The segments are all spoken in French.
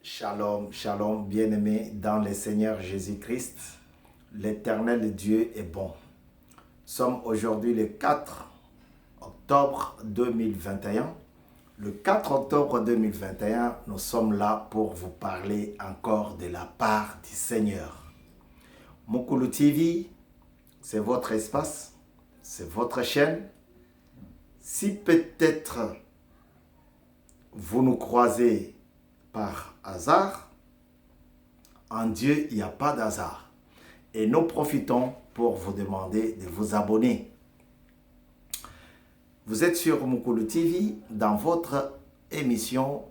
Shalom, shalom, bien-aimés dans le Seigneur Jésus-Christ. L'Éternel Dieu est bon. Nous sommes aujourd'hui le 4 octobre 2021. Le 4 octobre 2021, nous sommes là pour vous parler encore de la part du Seigneur. Mukulu TV, c'est votre espace, c'est votre chaîne. Si peut-être vous nous croisez par hasard, en Dieu, il n'y a pas d'hasard. Et nous profitons pour vous demander de vous abonner. Vous êtes sur Mukulu TV dans votre émission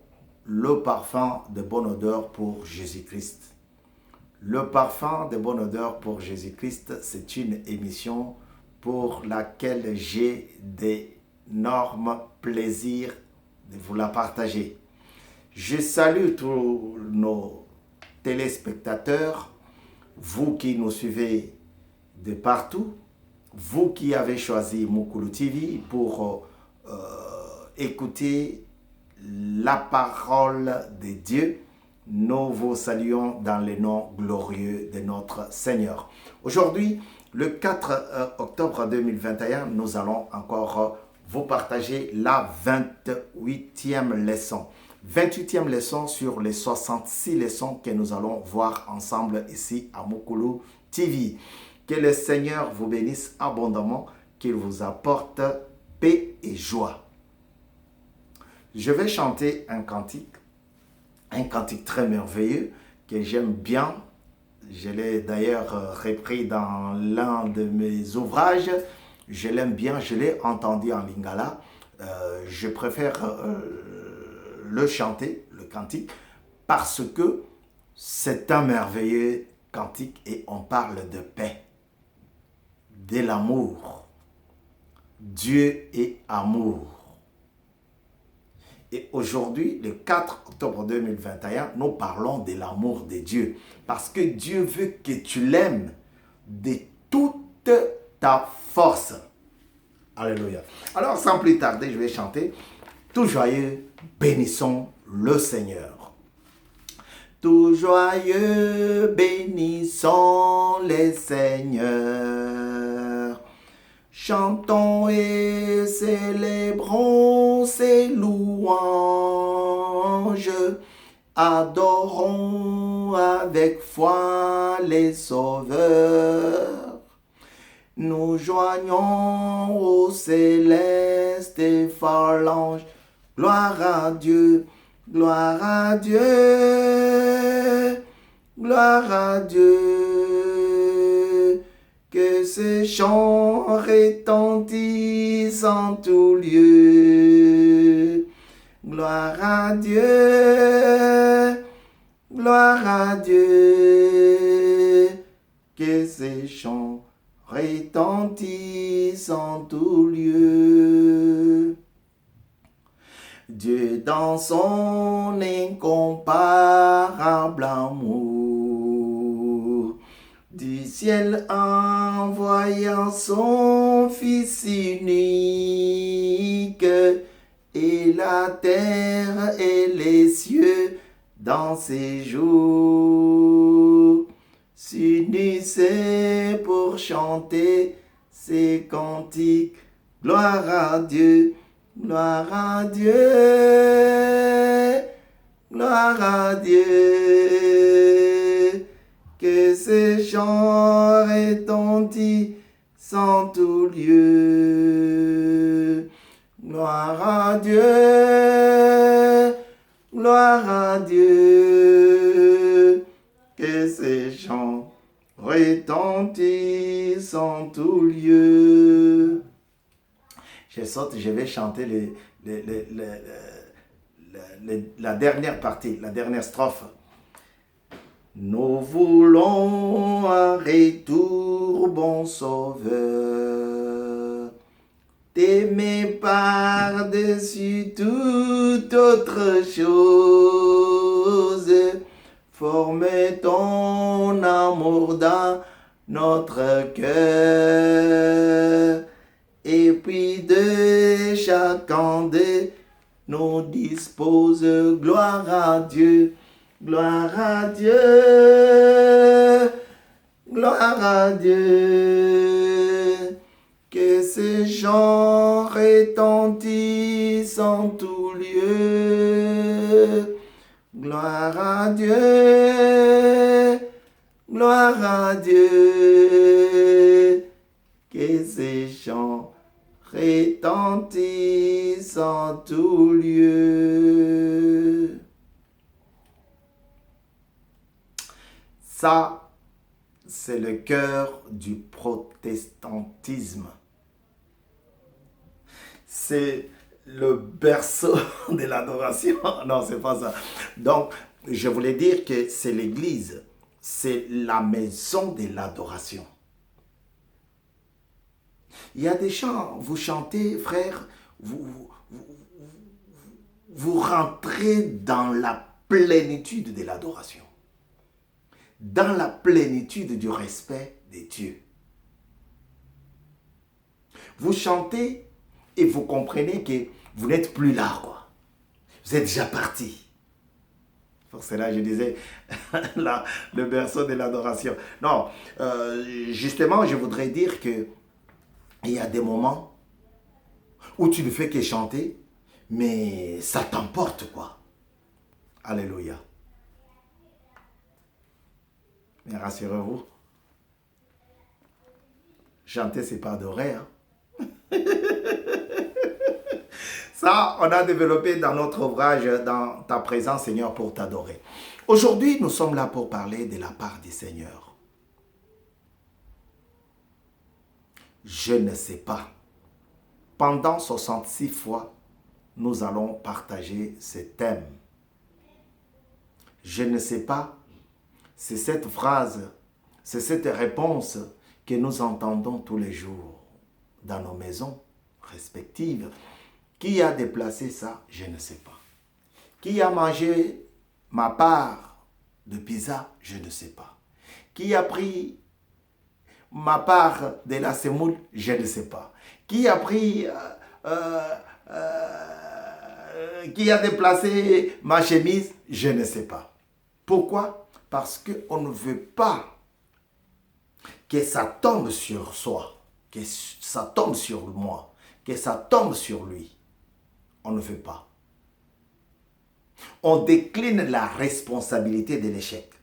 Le parfum de bonne odeur pour Jésus-Christ. Le parfum de bonne odeur pour Jésus-Christ, c'est une émission pour laquelle j'ai d'énormes plaisirs de vous la partager. Je salue tous nos téléspectateurs, vous qui nous suivez de partout, vous qui avez choisi Mukulu TV pour écouter la parole de Dieu. Nous vous saluons dans le nom glorieux de notre Seigneur. Aujourd'hui, le 4 octobre 2021, nous allons encore vous partager la 28e leçon. 28e leçon sur les 66 leçons que nous allons voir ensemble ici à Mukulu TV. Que le Seigneur vous bénisse abondamment, qu'il vous apporte paix et joie. Je vais chanter un cantique très merveilleux que j'aime bien. Je l'ai d'ailleurs repris dans l'un de mes ouvrages. Je l'aime bien, je l'ai entendu en lingala. Je préfère le chanter, le cantique, parce que c'est un merveilleux cantique et on parle de paix, de l'amour. Dieu est amour. Et aujourd'hui, le 4 octobre 2021, nous parlons de l'amour de Dieu. Parce que Dieu veut que tu l'aimes de toute ta force. Alléluia. Alors, sans plus tarder, je vais chanter tout joyeux, bénissons le Seigneur. Tout joyeux, bénissons le Seigneur. Chantons et célébrons ses louanges. Adorons avec foi les sauveurs. Nous joignons au céleste phalange. Gloire à Dieu, gloire à Dieu, gloire à Dieu. Que ces chants retentissent en tout lieu. Gloire à Dieu, gloire à Dieu. Que ces chants retentissent en tout lieu. Dieu dans son incomparable amour, du ciel envoyant son Fils unique, et la terre et les cieux dans ses jours s'unissaient pour chanter ses cantiques. Gloire à Dieu. Gloire à Dieu, gloire à Dieu, que ces chants retentissent en tout lieu. Gloire à Dieu, gloire à Dieu, que ces chants retentissent en tout lieu. Je vais chanter la dernière partie, la dernière strophe. Nous voulons un retour, bon sauveur, t'aimer par-dessus toute autre chose, former ton amour dans notre cœur. Et puis de chacun de nous dispose, gloire à Dieu, Gloire à Dieu, gloire à Dieu. Que ces chants retentissent en tout lieu. Gloire à Dieu, gloire à Dieu. Que ces chants retentissent en tout lieu. Ça, c'est le cœur du protestantisme. C'est le berceau de l'adoration. Non, c'est pas ça. Donc, je voulais dire que c'est l'église. C'est la maison de l'adoration. Il y a des chants, vous chantez, frère, vous rentrez dans la plénitude de l'adoration. Dans la plénitude du respect de Dieu. Vous chantez et vous comprenez que vous n'êtes plus là, quoi. Vous êtes déjà parti. Pour cela, je disais, là, le berceau de l'adoration. Non, justement, je voudrais dire que il y a des moments où tu ne fais que chanter, mais ça t'emporte, quoi. Alléluia. Mais rassurez-vous, chanter, c'est pas adorer, hein. Ça, on a développé dans notre ouvrage, dans ta présence, Seigneur, pour t'adorer. Aujourd'hui, nous sommes là pour parler de la part du Seigneur. Je ne sais pas. Pendant 66 fois, nous allons partager ce thème. Je ne sais pas. C'est cette phrase, c'est cette réponse que nous entendons tous les jours dans nos maisons respectives. Qui a déplacé ça? Je ne sais pas. Qui a mangé ma part de pizza? Je ne sais pas. Qui a pris ma part de la semoule? Je ne sais pas. Qui a pris... qui a déplacé ma chemise? Je ne sais pas. Pourquoi? Parce qu'on ne veut pas que ça tombe sur soi, que ça tombe sur moi, que ça tombe sur lui. On ne veut pas. On décline la responsabilité de l'échec.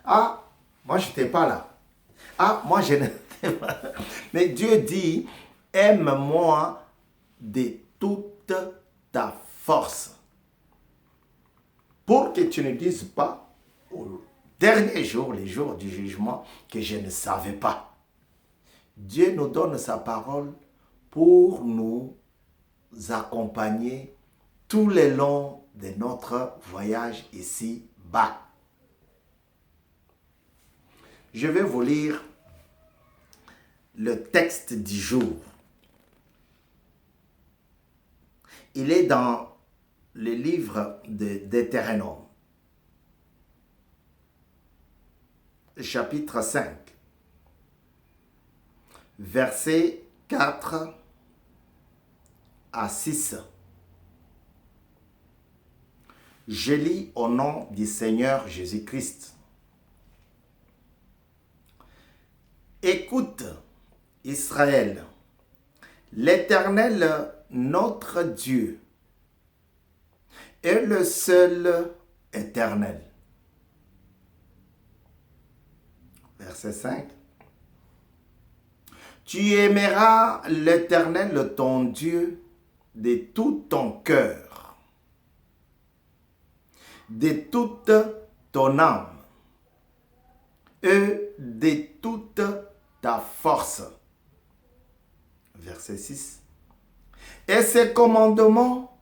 Ah, moi je n'étais pas là. Ah, moi je n'étais pas là. Mais Dieu dit, aime-moi de toute ta force. Pour que tu ne dises pas au dernier jour, les jours du jugement, que je ne savais pas. Dieu nous donne sa parole pour nous accompagner tout le long de notre voyage ici-bas. Je vais vous lire le texte du jour. Il est dans le livre de Deutéronome, chapitre 5, versets 4 à 6. Je lis au nom du Seigneur Jésus-Christ. Écoute, Israël, l'Éternel, notre Dieu, est le seul éternel. Verset 5. Tu aimeras l'Éternel, ton Dieu, de tout ton cœur, de toute ton âme et de toute ta force. Verset 6. Et ces commandements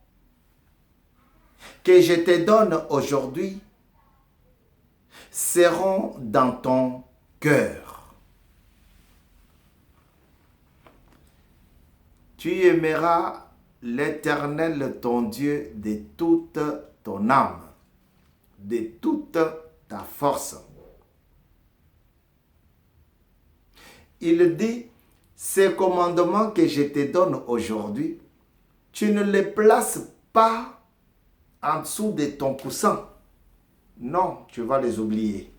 que je te donne aujourd'hui seront dans ton cœur. Tu aimeras l'Éternel ton Dieu de toute ton âme, de toute ta force. Il dit, ces commandements que je te donne aujourd'hui, tu ne les places pas en dessous de ton coussin. Non, tu vas les oublier.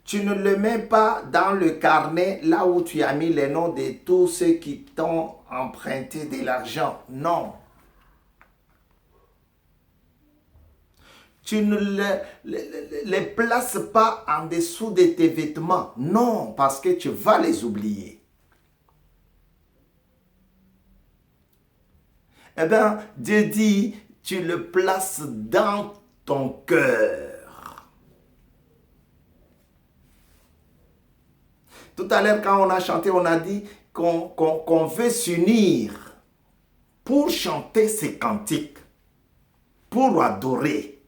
Tu ne le mets pas dans le carnet là où tu as mis les noms de tous ceux qui t'ont emprunté de l'argent. Non. Tu ne les places pas en dessous de tes vêtements. Non, parce que tu vas les oublier. Eh bien, Dieu dit, tu le places dans ton cœur. Tout à l'heure, quand on a chanté, on a dit qu'on veut s'unir pour chanter ces cantiques, pour adorer,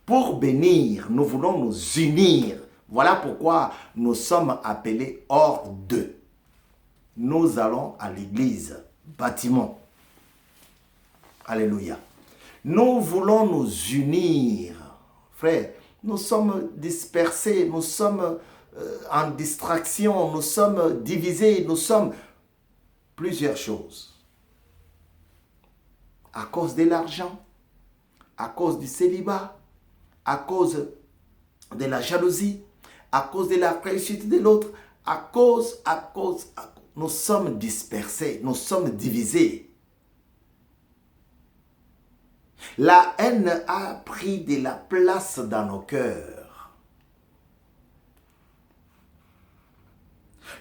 pour bénir. Nous voulons nous unir. Voilà pourquoi nous sommes appelés hors d'eux. Nous allons à l'église, bâtiment. Alléluia. Nous voulons nous unir. Frère, nous sommes dispersés, nous sommes en distraction, nous sommes divisés, nous sommes plusieurs choses. À cause de l'argent, à cause du célibat, à cause de la jalousie, à cause de la réussite de l'autre, à cause, nous sommes dispersés, nous sommes divisés. La haine a pris de la place dans nos cœurs.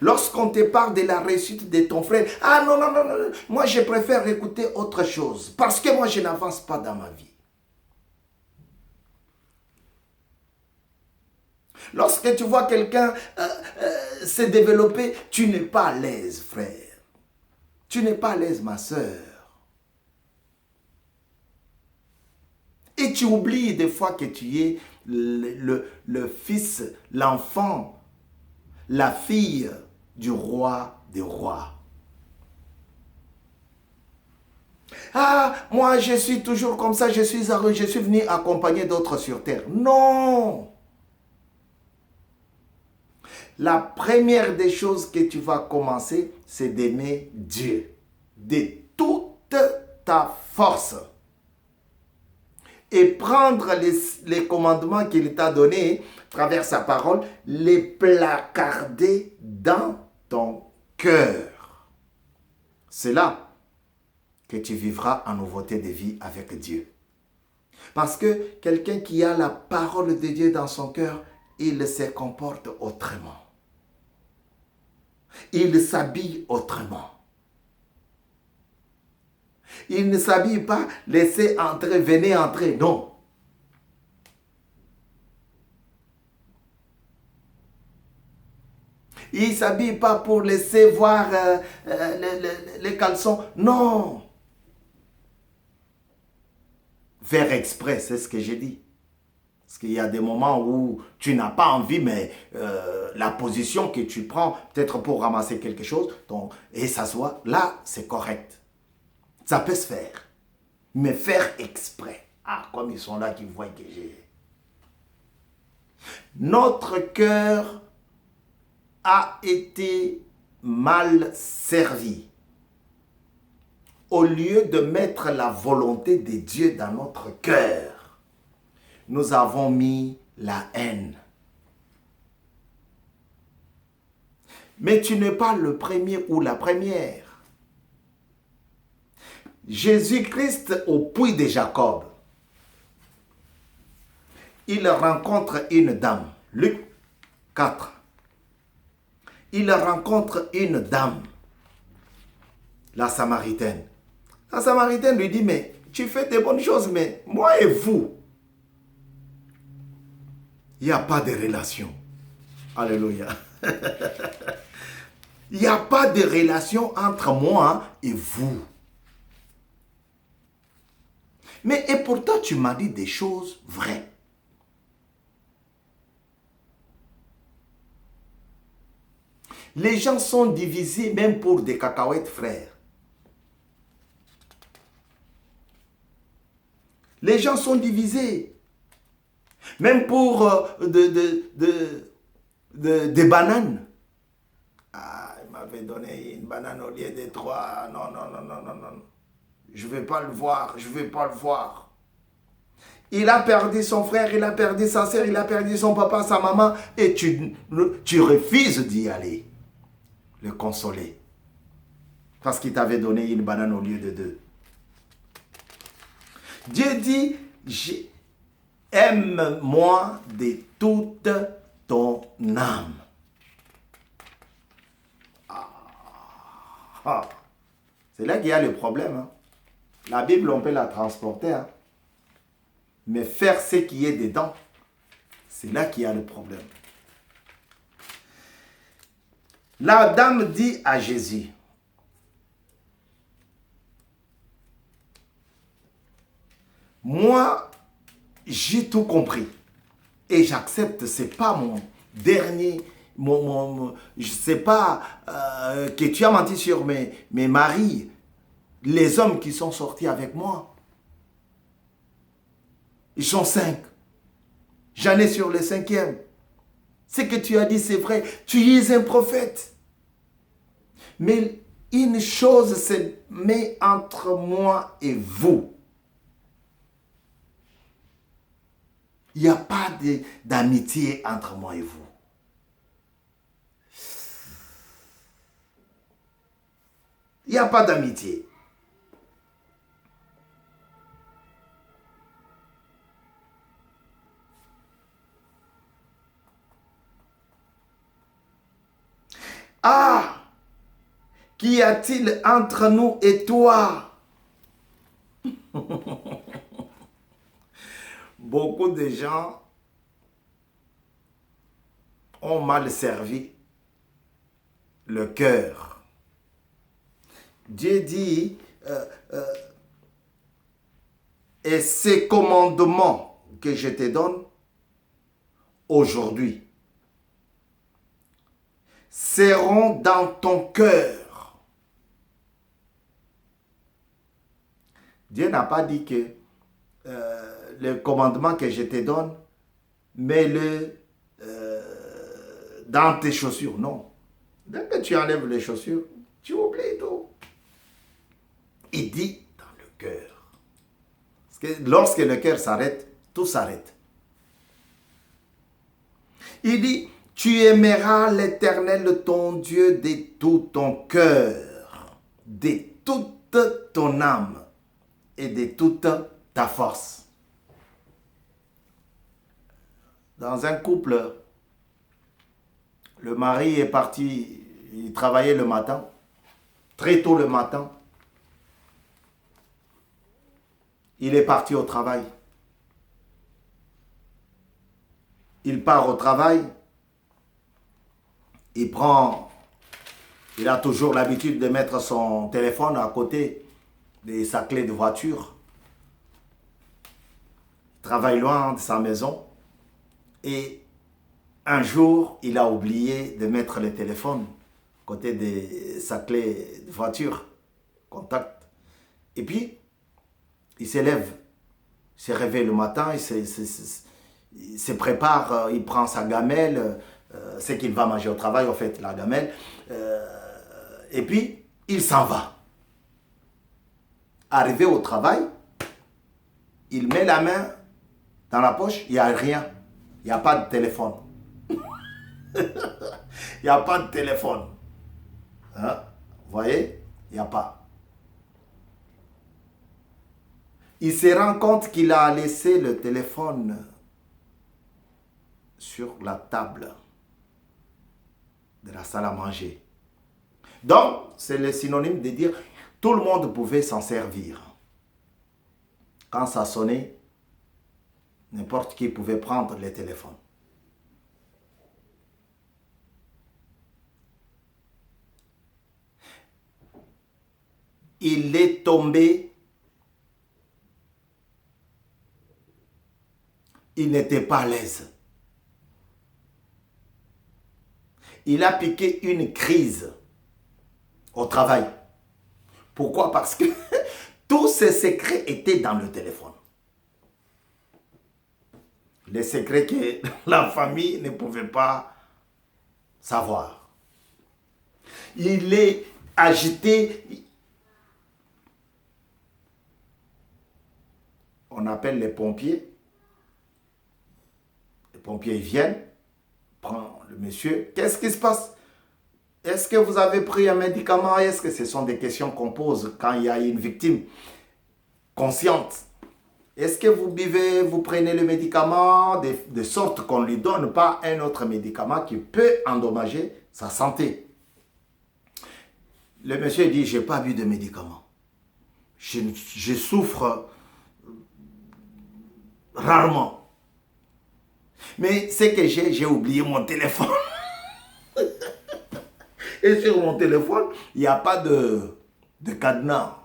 Lorsqu'on te parle de la réussite de ton frère, ah non, non, non, non, moi je préfère écouter autre chose, parce que moi je n'avance pas dans ma vie. Lorsque tu vois quelqu'un se développer, tu n'es pas à l'aise, frère. Tu n'es pas à l'aise, ma soeur. Et tu oublies des fois que tu es le fils, l'enfant, la fille du roi des rois. Ah, moi je suis toujours comme ça, je suis venu accompagner d'autres sur terre. Non! La première des choses que tu vas commencer, c'est d'aimer Dieu de toute ta force. Et prendre les commandements qu'il t'a donnés à travers sa parole, les placarder dans ton cœur. C'est là que tu vivras en nouveauté de vie avec Dieu. Parce que quelqu'un qui a la parole de Dieu dans son cœur, il se comporte autrement. Il s'habille autrement. Il ne s'habille pas, laissez entrer, venez entrer, non. Il ne s'habille pas pour laisser voir les caleçons, non. Faire exprès, c'est ce que j'ai dit. Parce qu'il y a des moments où tu n'as pas envie, mais la position que tu prends, peut-être pour ramasser quelque chose, et s'asseoir, là, c'est correct. Ça peut se faire. Mais faire exprès. Ah, comme ils sont là qui voient que j'ai... Notre cœur a été mal servi. Au lieu de mettre la volonté de Dieu dans notre cœur, nous avons mis la haine. Mais tu n'es pas le premier ou la première. Jésus-Christ au puits de Jacob, il rencontre une dame. Luc 4. Il rencontre une dame, la Samaritaine. La Samaritaine lui dit, mais tu fais des bonnes choses, mais moi et vous, il n'y a pas de relation. Alléluia. Il n'y a pas de relation entre moi et vous. Mais et pourtant, tu m'as dit des choses vraies. Les gens sont divisés même pour des cacahuètes, frères. Les gens sont divisés. Même pour des bananes. Ah, il m'avait donné une banane au lieu de 3. Non, non, non, non, non, non. je ne vais pas le voir, je ne vais pas le voir. Il a perdu son frère, il a perdu sa sœur, il a perdu son papa, sa maman, et tu refuses d'y aller, le consoler. Parce qu'il t'avait donné une banane au lieu de deux. Dieu dit, aime-moi de toute ton âme. Ah. C'est là qu'il y a le problème. Hein. La Bible, on peut la transporter. Hein. Mais faire ce qui est dedans, c'est là qu'il y a le problème. La dame dit à Jésus, moi, j'ai tout compris. Et j'accepte, ce n'est pas mon dernier, je ne sais pas que tu as menti sur mes maris, les hommes qui sont sortis avec moi. Ils sont 5. J'en ai sur le 5e. Ce que tu as dit, c'est vrai. Tu es un prophète. Mais une chose se met entre moi et vous. Il n'y a pas d'amitié entre moi et vous. Il n'y a pas d'amitié. Ah! Qu'y a-t-il entre nous et toi? Beaucoup de gens ont mal servi le cœur. Dieu dit, et ces commandements que je te donne aujourd'hui seront dans ton cœur. Dieu n'a pas dit que le commandement que je te donne, mets-le dans tes chaussures. Non. Dès que tu enlèves les chaussures, tu oublies tout. Il dit dans le cœur. Parce que lorsque le cœur s'arrête, tout s'arrête. Il dit, tu aimeras l'Éternel ton Dieu de tout ton cœur, de toute ton âme et de toute ta force. Dans un couple, le mari est parti, il travaillait le matin, très tôt le matin. Il est parti au travail. Il part au travail. Il a toujours l'habitude de mettre son téléphone à côté de sa clé de voiture. Il travaille loin de sa maison. Et un jour, il a oublié de mettre le téléphone à côté de sa clé de voiture. Contact. Et puis, il s'élève. Il se réveille le matin, il se prépare, il prend sa gamelle, c'est qu'il va manger au travail, en fait, la gamelle. Et puis, il s'en va. Arrivé au travail, il met la main dans la poche, il n'y a rien. Il n'y a pas de téléphone. Il n'y a pas de téléphone. Hein? Vous voyez? Il n'y a pas. Il se rend compte qu'il a laissé le téléphone sur la table de la salle à manger. Donc, c'est le synonyme de dire tout le monde pouvait s'en servir. Quand ça sonnait, n'importe qui pouvait prendre le téléphone. Il est tombé. Il n'était pas à l'aise. Il a piqué une crise au travail. Pourquoi? Parce que tous ses secrets étaient dans le téléphone. Les secrets que la famille ne pouvait pas savoir. Il est agité. on appelle les pompiers. Les pompiers viennent, prennent le monsieur. Qu'est-ce qui se passe? Est-ce que vous avez pris un médicament? Est-ce que ce sont des questions qu'on pose quand il y a une victime consciente? Est-ce que vous buvez, vous prenez le médicament de sorte qu'on ne lui donne pas un autre médicament qui peut endommager sa santé? Le monsieur dit, je n'ai pas bu de médicament. Je souffre rarement. Mais ce que j'ai oublié mon téléphone. Et sur mon téléphone, il n'y a pas de cadenas.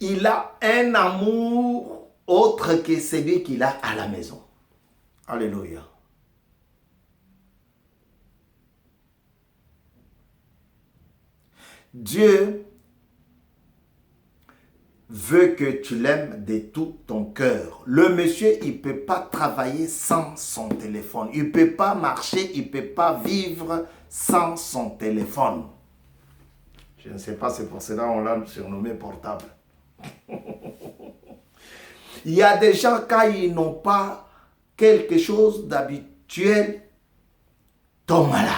Il a un amour autre que celui qu'il a à la maison. Alléluia. Dieu veut que tu l'aimes de tout ton cœur. Le monsieur, il ne peut pas travailler sans son téléphone. Il ne peut pas marcher, il ne peut pas vivre sans son téléphone. Je ne sais pas, c'est pour cela qu'on l'a surnommé portable. Il y a des gens, quand ils n'ont pas quelque chose d'habituel, tombent malades.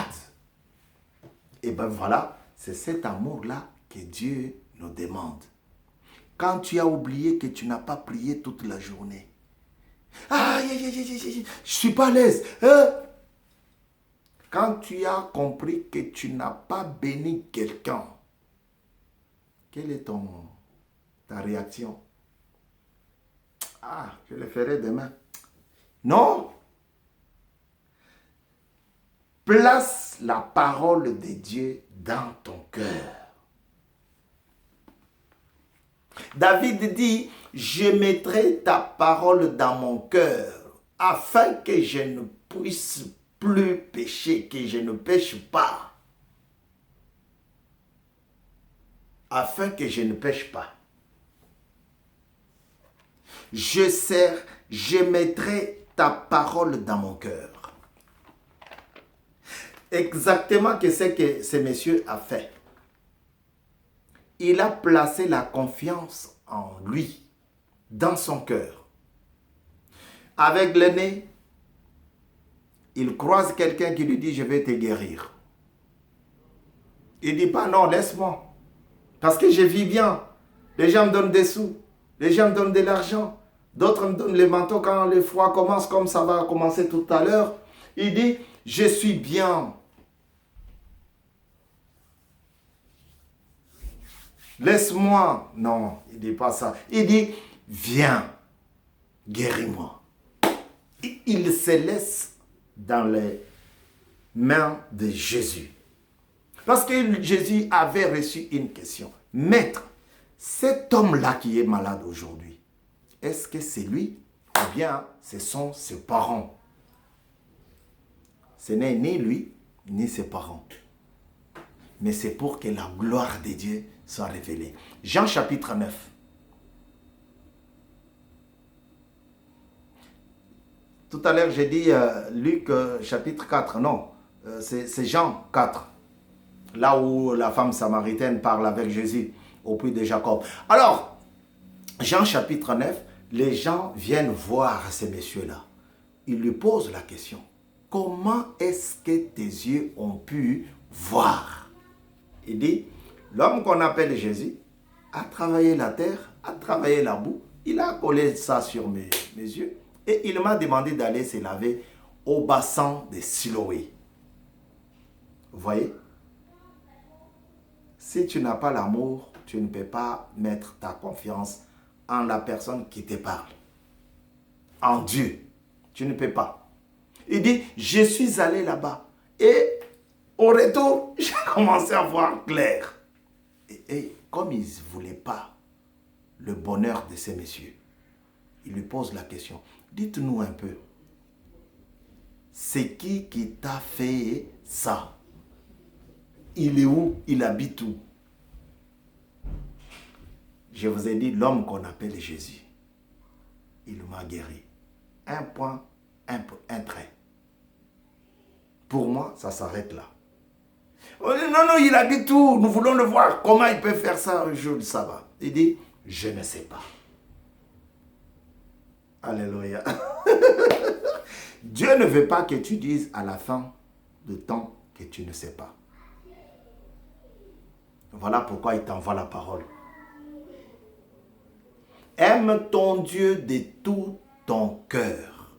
Et bien voilà, c'est cet amour-là que Dieu nous demande. Quand tu as oublié que tu n'as pas prié toute la journée. Ah, je ne suis pas à l'aise. Quand tu as compris que tu n'as pas béni quelqu'un, quelle est ta réaction? Ah, je le ferai demain. Non. Place la parole de Dieu dans ton cœur. David dit, je mettrai ta parole dans mon cœur afin que je ne puisse plus pécher, que je ne pêche pas. Afin que je ne pêche pas. Je mettrai ta parole dans mon cœur. Exactement ce que ce monsieur a fait. Il a placé la confiance en lui, dans son cœur. Avec le nez, il croise quelqu'un qui lui dit, je vais te guérir. Il ne dit pas, non, laisse-moi. Parce que je vis bien. Les gens me donnent des sous. Les gens me donnent de l'argent. D'autres me donnent les manteaux quand le froid commence, comme ça va commencer tout à l'heure. Il dit, je suis bien. Laisse-moi. Non, il ne dit pas ça. Il dit, viens, guéris-moi. Il se laisse dans les mains de Jésus. Parce que Jésus avait reçu une question. Maître, cet homme-là qui est malade aujourd'hui, est-ce que c'est lui ou bien ce sont ses parents? Ce n'est ni lui, ni ses parents. Mais c'est pour que la gloire de Dieu soit révélée. Jean chapitre 9. Tout à l'heure, j'ai dit Luc chapitre 4. Non, c'est Jean 4. Là où la femme samaritaine parle avec Jésus au puits de Jacob. Alors, Jean chapitre 9, les gens viennent voir ces messieurs-là. Ils lui posent la question. Comment est-ce que tes yeux ont pu voir? Il dit, l'homme qu'on appelle Jésus a travaillé la terre, a travaillé la boue. Il a collé ça sur mes yeux. Et il m'a demandé d'aller se laver au bassin de Siloé. Vous voyez? Si tu n'as pas l'amour, tu ne peux pas mettre ta confiance en la personne qui te parle. En Dieu. Tu ne peux pas. Il dit, je suis allé là-bas. Et au retour, j'ai commencé à voir clair. Et comme ils ne voulaient pas le bonheur de ces messieurs, il lui pose la question. Dites-nous un peu. C'est qui t'a fait ça? Il est où? Il habite où? Je vous ai dit l'homme qu'on appelle Jésus. Il m'a guéri. Un point, un trait. Pour moi, ça s'arrête là. Oh, non, il habite où? Nous voulons le voir. Comment il peut faire ça un jour de sabbat? Il dit, je ne sais pas. Alléluia. Dieu ne veut pas que tu dises à la fin du temps que tu ne sais pas. Voilà pourquoi il t'envoie la parole. Aime ton Dieu de tout ton cœur.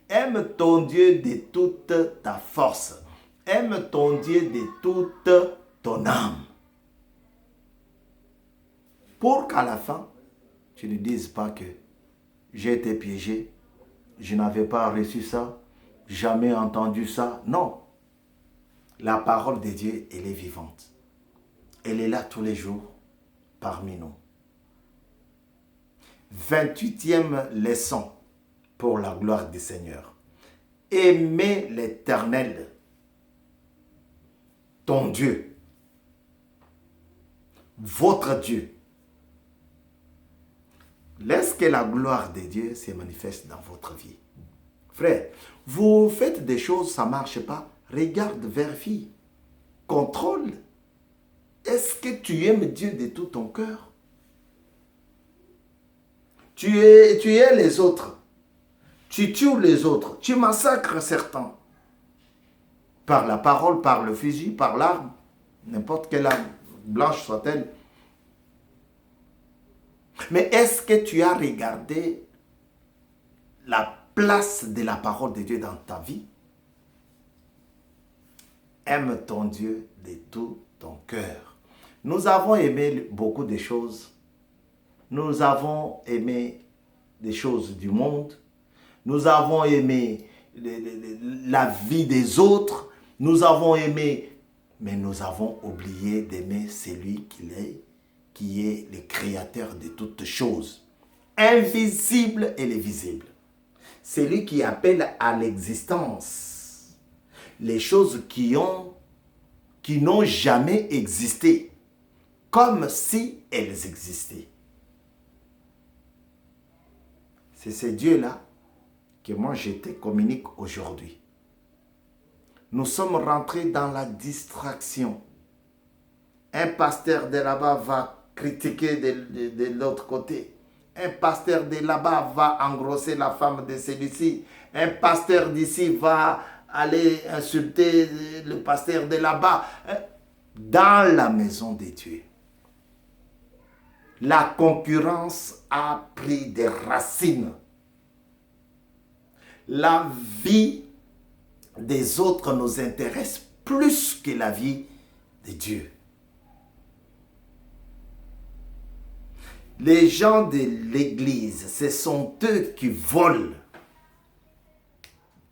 Aime ton Dieu de toute ta force. Aime ton Dieu de toute ton âme. Pour qu'à la fin, tu ne dises pas que j'ai été piégé, je n'avais pas reçu ça, jamais entendu ça. Non. La parole de Dieu, elle est vivante. Elle est là tous les jours parmi nous. 28e leçon pour la gloire du Seigneur. Aimez l'Éternel, ton Dieu, votre Dieu. Laisse que la gloire de Dieu se manifeste dans votre vie. Frère, vous faites des choses, ça ne marche pas. Regarde, vérifie, contrôle. Est-ce que tu aimes Dieu de tout ton cœur? Tu es les autres. Tu tues les autres. Tu massacres certains. Par la parole, par le fusil, par l'arme. N'importe quelle arme, blanche soit-elle. Mais est-ce que tu as regardé la place de la parole de Dieu dans ta vie? Aime ton Dieu de tout ton cœur. Nous avons aimé beaucoup de choses. Nous avons aimé des choses du monde. Nous avons aimé la vie des autres. Nous avons aimé, mais nous avons oublié d'aimer celui qui est le créateur de toutes choses, invisible et les visibles. Celui qui appelle à l'existence les choses qui n'ont jamais existé, comme si elles existaient. C'est ce Dieu-là que moi je te communique aujourd'hui. Nous sommes rentrés dans la distraction. Un pasteur de là-bas va critiquer de l'autre côté. Un pasteur de là-bas va engrosser la femme de celui-ci. Un pasteur d'ici va aller insulter le pasteur de là-bas. Dans la maison de Dieu, la concurrence a pris des racines. La vie des autres nous intéresse plus que la vie de Dieu. Les gens de l'église, ce sont eux qui volent.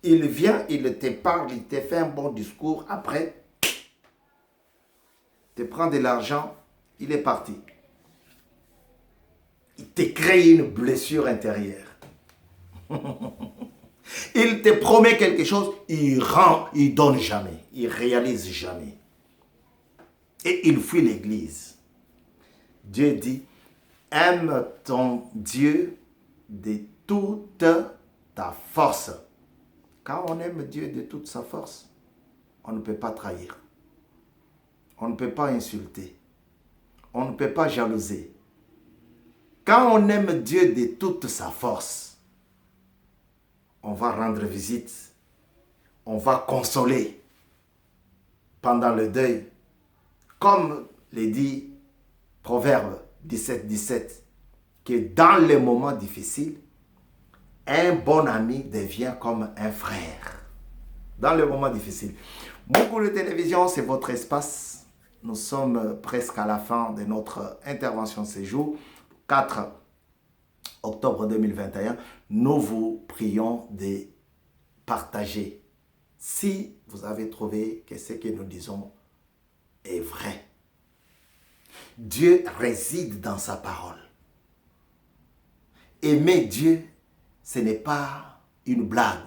Il vient, il te parle, il te fait un bon discours, après, il te prend de l'argent, il est parti. Il te crée une blessure intérieure. Il te promet quelque chose, il rend, il donne jamais, il réalise jamais. Et il fuit l'église. Dieu dit, aime ton Dieu de toute ta force. Quand on aime Dieu de toute sa force, on ne peut pas trahir. On ne peut pas insulter. On ne peut pas jalouser. Quand on aime Dieu de toute sa force, on va rendre visite. On va consoler pendant le deuil. Comme le dit Proverbe 17:17, que dans les moments difficiles, un bon ami devient comme un frère. Dans les moments difficiles. Beaucoup de télévision, c'est votre espace. Nous sommes presque à la fin de notre intervention ce jour. 4 octobre 2021, nous vous prions de partager. Si vous avez trouvé que ce que nous disons est vrai. Dieu réside dans sa parole. Aimer Dieu, ce n'est pas une blague.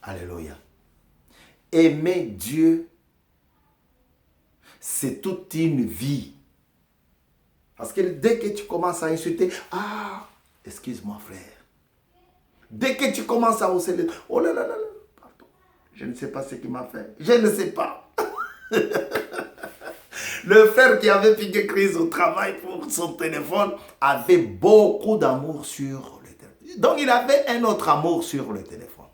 Alléluia. Aimer Dieu, c'est toute une vie. Parce que dès que tu commences à insulter, excuse-moi frère. Dès que tu commences à hausser les... Oh là là là là, pardon. Je ne sais pas ce qu'il m'a fait. Je ne sais pas. Le frère qui avait piqué crise au travail pour son téléphone avait beaucoup d'amour sur le téléphone. Donc il avait un autre amour sur le téléphone.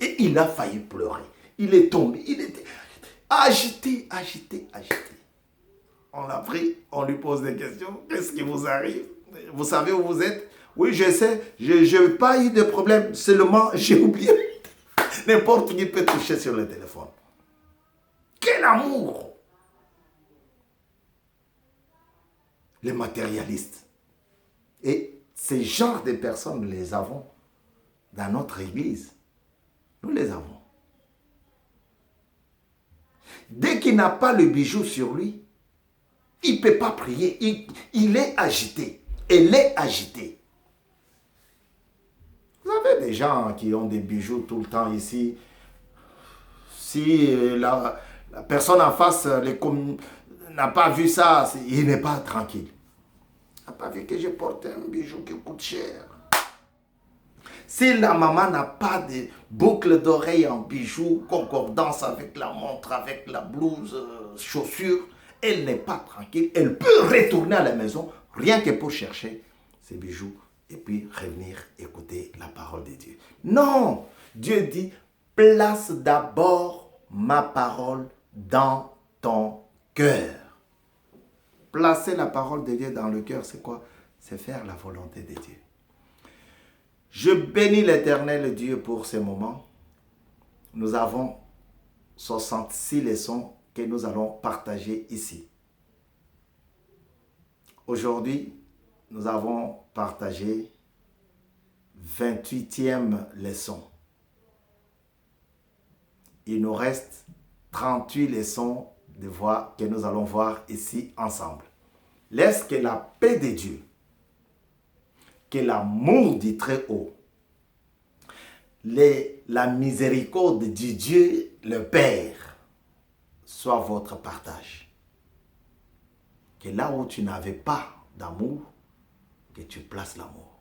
Et il a failli pleurer. Il est tombé. Il était agité. On l'a pris, on lui pose des questions. Qu'est-ce qui vous arrive? Vous savez où vous êtes? Oui, je sais. Je n'ai pas eu de problème. Seulement, j'ai oublié. N'importe qui peut toucher sur le téléphone. Quel amour! Les matérialistes. Et ces genres de personnes, nous les avons dans notre église. Nous les avons. Dès qu'il n'a pas le bijou sur lui, il ne peut pas prier. Il est agité. Elle est agitée. Vous avez des gens qui ont des bijoux tout le temps ici. Si la personne en face n'a pas vu ça, il n'est pas tranquille. Il n'a pas vu que je porte un bijou qui coûte cher. Si la maman n'a pas de boucle d'oreille en bijoux, concordance avec la montre, avec la blouse, chaussures, elle n'est pas tranquille. Elle peut retourner à la maison rien que pour chercher ses bijoux et puis revenir écouter la parole de Dieu. Non, Dieu dit, place d'abord ma parole dans ton cœur. Placer la parole de Dieu dans le cœur, c'est quoi? C'est faire la volonté de Dieu. Je bénis l'Éternel Dieu pour ces moments. Nous avons 66 leçons que nous allons partager ici. Aujourd'hui, nous avons partagé 28e leçon. Il nous reste 38 leçons que nous allons voir ici ensemble. Laisse que la paix de Dieu, que l'amour du Très-Haut, la miséricorde du Dieu, le Père, soit votre partage. Que là où tu n'avais pas d'amour, que tu places l'amour.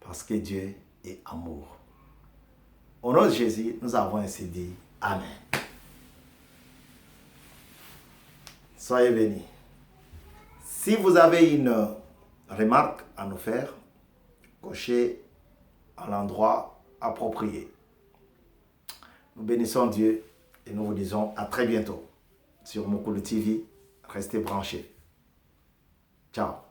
Parce que Dieu est amour. Au nom de Jésus, nous avons ainsi dit Amen. Soyez bénis. Si vous avez une remarque à nous faire, cochez à l'endroit approprié. Nous bénissons Dieu et nous vous disons à très bientôt sur Mukulu TV. Restez branchés. Ciao.